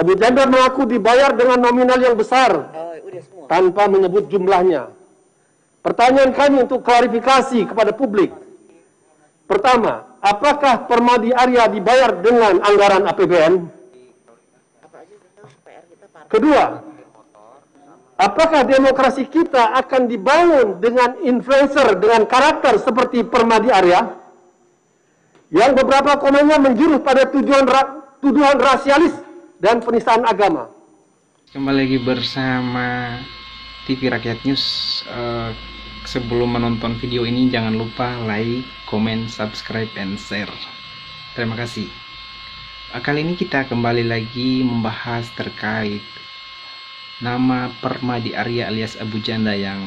Abu Janda mengaku dibayar dengan nominal yang besar tanpa menyebut jumlahnya. Pertanyaan kami untuk klarifikasi kepada publik. Pertama, apakah Permadi Arya dibayar dengan anggaran APBN? Kedua, apakah demokrasi kita akan dibangun dengan influencer dengan karakter seperti Permadi Arya? Yang beberapa komennya menjurus pada tuduhan rasialis dan penistaan agama. Kembali lagi bersama TV Rakyat News. Sebelum menonton video ini jangan lupa like, comment, subscribe, and share. Terima kasih. Kali ini kita kembali lagi membahas terkait nama Permadi Arya alias Abu Janda yang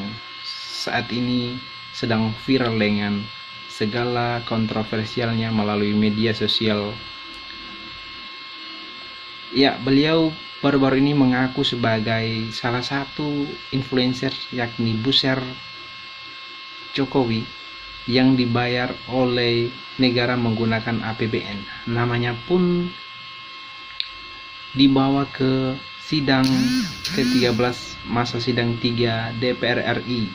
saat ini sedang viral dengan segala kontroversialnya melalui media sosial. Ya, beliau baru-baru ini mengaku sebagai salah satu influencer, yakni Buser Jokowi, yang dibayar oleh negara menggunakan APBN. Namanya pun dibawa ke sidang ke-13 masa sidang 3 DPR RI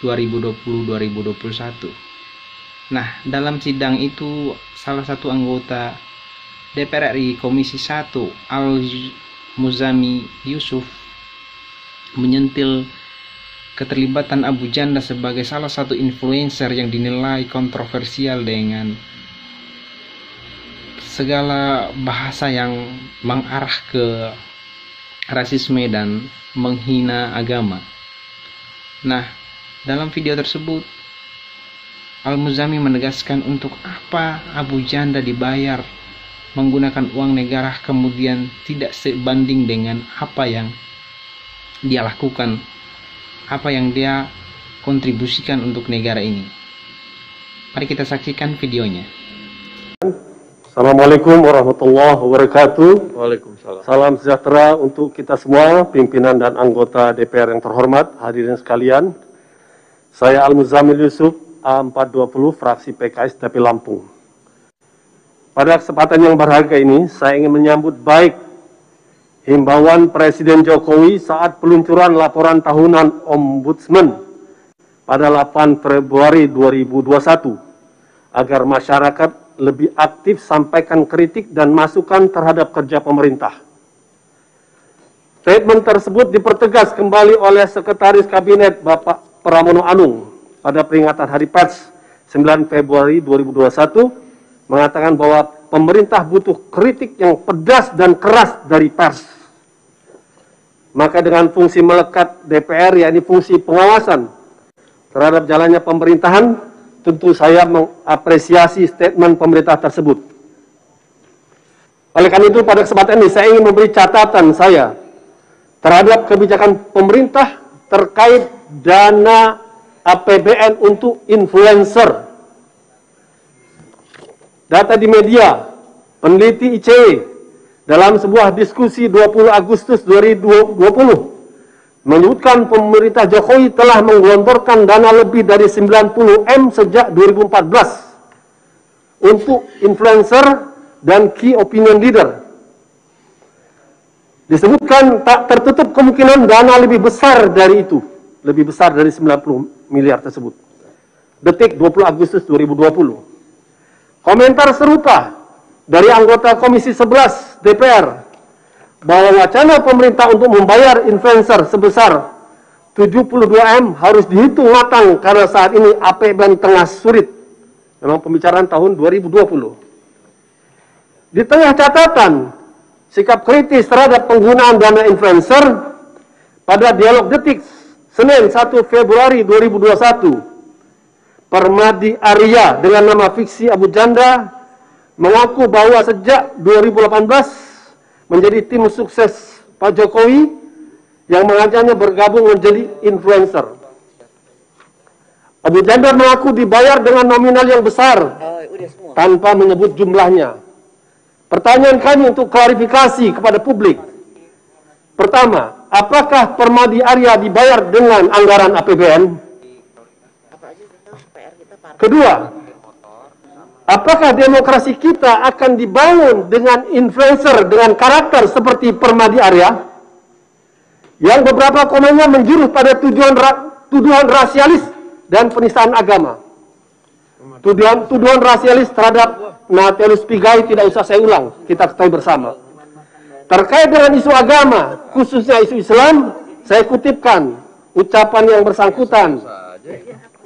2020-2021. Nah, dalam sidang itu salah satu anggota DPR RI Komisi 1 Al-Muzami Yusuf menyentil keterlibatan Abu Janda sebagai salah satu influencer yang dinilai kontroversial dengan segala bahasa yang mengarah ke rasisme dan menghina agama. Nah, dalam video tersebut Al-Muzami menegaskan untuk apa Abu Janda dibayar menggunakan uang negara kemudian tidak sebanding dengan apa yang dia lakukan, apa yang dia kontribusikan untuk negara ini. Mari kita saksikan videonya. Assalamualaikum warahmatullahi wabarakatuh. Waalaikumsalam. Salam sejahtera untuk kita semua, pimpinan dan anggota DPR yang terhormat, hadirin sekalian. Saya Al-Muzamil Yusuf, A420, fraksi PKS Dapil Lampung. Pada kesempatan yang berharga ini, saya ingin menyambut baik himbauan Presiden Jokowi saat peluncuran laporan tahunan Ombudsman pada 8 Februari 2021 agar masyarakat lebih aktif sampaikan kritik dan masukan terhadap kerja pemerintah. Statement tersebut dipertegas kembali oleh Sekretaris Kabinet Bapak Pramono Anung pada peringatan Hari Pers 9 Februari 2021 mengatakan bahwa pemerintah butuh kritik yang pedas dan keras dari pers. Maka dengan fungsi melekat DPR, yakni fungsi pengawasan terhadap jalannya pemerintahan, tentu saya mengapresiasi statement pemerintah tersebut. Oleh karena itu, pada kesempatan ini saya ingin memberi catatan saya terhadap kebijakan pemerintah terkait dana APBN untuk influencer. Data di media, peneliti ICW dalam sebuah diskusi 20 Agustus 2020 menyebutkan pemerintah Jokowi telah menggelontorkan dana lebih dari 90 M sejak 2014 untuk influencer dan key opinion leader. Disebutkan tak tertutup kemungkinan dana lebih besar dari itu, lebih besar dari 90 miliar tersebut. Detik 20 Agustus 2020. Komentar serupa dari anggota Komisi 11 DPR bahwa wacana pemerintah untuk membayar influencer sebesar 72 M harus dihitung matang karena saat ini APBN tengah sulit. Memang pembicaraan tahun 2020. Di tengah catatan sikap kritis terhadap penggunaan dana influencer pada Dialog Detik Senin 1 Februari 2021, Permadi Arya dengan nama fiksi Abu Janda mengaku bahwa sejak 2018 menjadi tim sukses Pak Jokowi yang mengajaknya bergabung menjadi influencer. Abu Janda mengaku dibayar dengan nominal yang besar tanpa menyebut jumlahnya. Pertanyaan kami untuk klarifikasi kepada publik. Pertama, apakah Permadi Arya dibayar dengan anggaran APBN? Kedua, Apakah demokrasi kita akan dibangun dengan influencer dengan karakter seperti Permadi Arya yang beberapa komennya menjurus pada tuduhan rasialis dan penistaan agama. Tuduhan rasialis terhadap Natalis Pigai tidak usah saya ulang, kita ketahui bersama. Terkait dengan isu agama, khususnya isu Islam, saya kutipkan ucapan yang bersangkutan.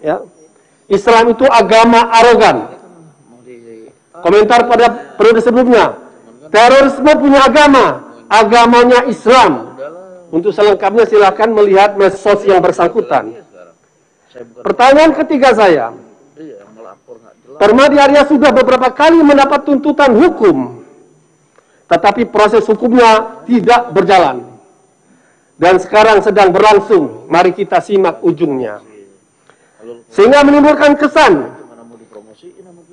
Ya. Islam itu agama arogan. Komentar pada periode sebelumnya, terorisme punya agama, agamanya Islam. Untuk selengkapnya silakan melihat medsos yang bersangkutan. Pertanyaan ketiga saya, Permadi Arya sudah beberapa kali mendapat tuntutan hukum, tetapi proses hukumnya tidak berjalan. Dan sekarang sedang berlangsung, mari kita simak ujungnya. Sehingga menimbulkan kesan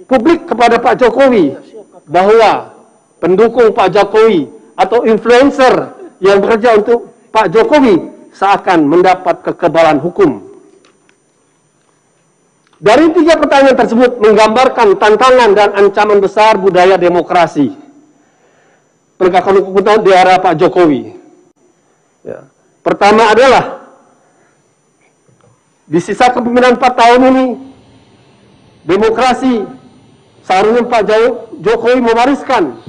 publik kepada Pak Jokowi bahwa pendukung Pak Jokowi atau influencer yang bekerja untuk Pak Jokowi seakan mendapat kekebalan hukum. Dari 3 pertanyaan tersebut menggambarkan tantangan dan ancaman besar budaya demokrasi penegakan hukum di era Pak Jokowi. Ya. Pertama adalah di sisa kepemimpinan 4 tahun ini demokrasi seharusnya Pak Jokowi mewariskan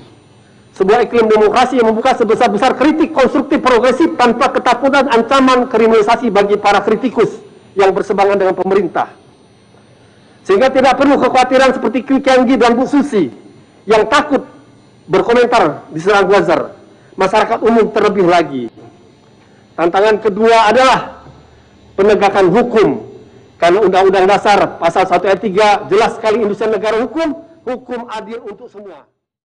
sebuah iklim demokrasi yang membuka sebesar-besar kritik konstruktif progresif tanpa ketakutan ancaman kriminalisasi bagi para kritikus yang berseberangan dengan pemerintah. Sehingga tidak perlu kekhawatiran seperti Kwi Kianggi dan Bu Susi yang takut berkomentar diserang buzzer. Masyarakat umum terlebih lagi. Tantangan kedua adalah penegakan hukum. Karena Undang-Undang Dasar Pasal 1 ayat 3 jelas sekali Indonesia negara hukum, hukum adil untuk semua.